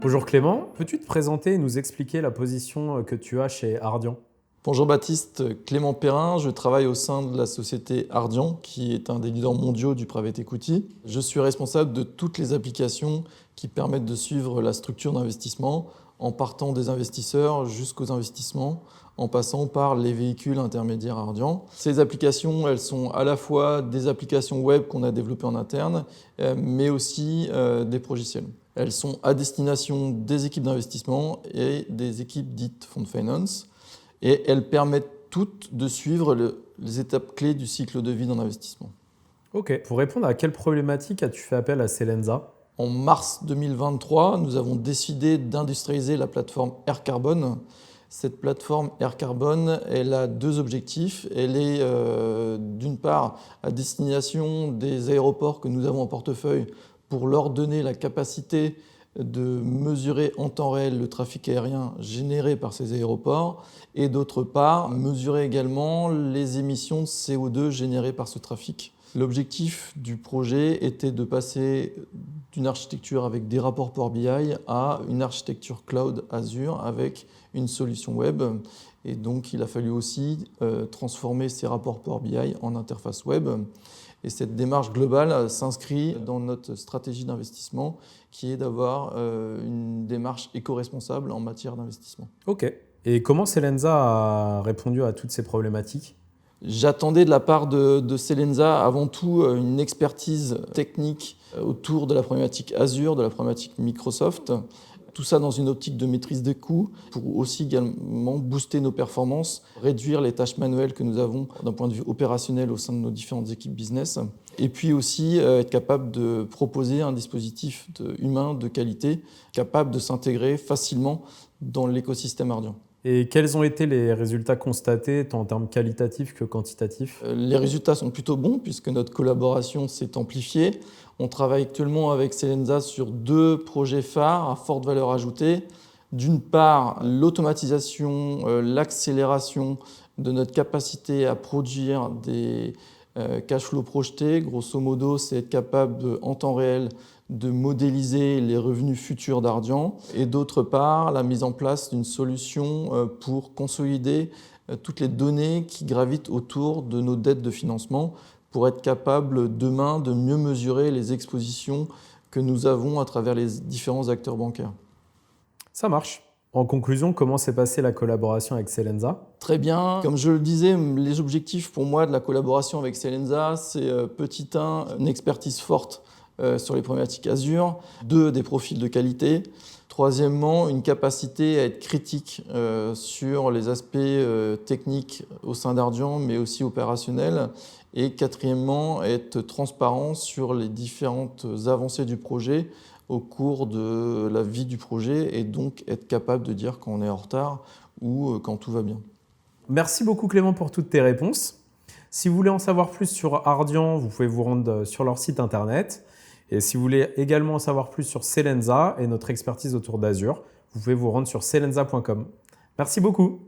Bonjour Clément, peux-tu te présenter et nous expliquer la position que tu as chez Ardian? Bonjour Baptiste, Clément Perrin, je travaille au sein de la société Ardian, qui est un des leaders mondiaux du private equity. Je suis responsable de toutes les applications qui permettent de suivre la structure d'investissement, en partant des investisseurs jusqu'aux investissements, en passant par les véhicules intermédiaires Ardian. Ces applications, elles sont à la fois des applications web qu'on a développées en interne, mais aussi des progiciels. Elles sont à destination des équipes d'investissement et des équipes dites Fund Finance. Et elles permettent toutes de suivre les étapes clés du cycle de vie d'un investissement. Ok. Pour répondre à quelle problématique as-tu fait appel à Selensa? En mars 2023, nous avons décidé d'industrialiser la plateforme Air Carbon. Cette plateforme Air Carbon, elle a deux objectifs. Elle est d'une part à destination des aéroports que nous avons en portefeuille pour leur donner la capacité de mesurer en temps réel le trafic aérien généré par ces aéroports et d'autre part mesurer également les émissions de CO2 générées par ce trafic. L'objectif du projet était de passer d'une architecture avec des rapports Power BI à une architecture cloud Azure avec une solution web. Et donc il a fallu aussi transformer ces rapports Power BI en interface web. Et cette démarche globale s'inscrit dans notre stratégie d'investissement qui est d'avoir une démarche éco-responsable en matière d'investissement. Ok. Et comment Selensa a répondu à toutes ces problématiques? J'attendais de la part de Selensa avant tout une expertise technique autour de la problématique Azure, de la problématique Microsoft. Tout ça dans une optique de maîtrise des coûts pour aussi également booster nos performances, réduire les tâches manuelles que nous avons d'un point de vue opérationnel au sein de nos différentes équipes business. Et puis aussi être capable de proposer un dispositif humain de qualité, capable de s'intégrer facilement dans l'écosystème Ardian. Et quels ont été les résultats constatés, tant en termes qualitatifs que quantitatifs? Les résultats sont plutôt bons puisque notre collaboration s'est amplifiée. On travaille actuellement avec Selensa sur deux projets phares à forte valeur ajoutée. D'une part, l'automatisation, l'accélération de notre capacité à produire des cash flows projetés. Grosso modo, c'est être capable en temps réel de modéliser les revenus futurs d'Ardian. Et d'autre part, la mise en place d'une solution pour consolider toutes les données qui gravitent autour de nos dettes de financement pour être capable demain de mieux mesurer les expositions que nous avons à travers les différents acteurs bancaires. Ça marche. En conclusion, comment s'est passée la collaboration avec Selensa? Très bien. Comme je le disais, les objectifs pour moi de la collaboration avec Selensa, c'est petit 1, une expertise forte sur les problématiques Azure, 2, des profils de qualité, troisièmement, une capacité à être critique sur les aspects techniques au sein d'Ardian, mais aussi opérationnels, et quatrièmement, être transparent sur les différentes avancées du projet au cours de la vie du projet et donc être capable de dire quand on est en retard ou quand tout va bien. Merci beaucoup Clément pour toutes tes réponses. Si vous voulez en savoir plus sur Ardian, vous pouvez vous rendre sur leur site internet. Et si vous voulez également en savoir plus sur Selensa et notre expertise autour d'Azure, vous pouvez vous rendre sur selensa.com. Merci beaucoup.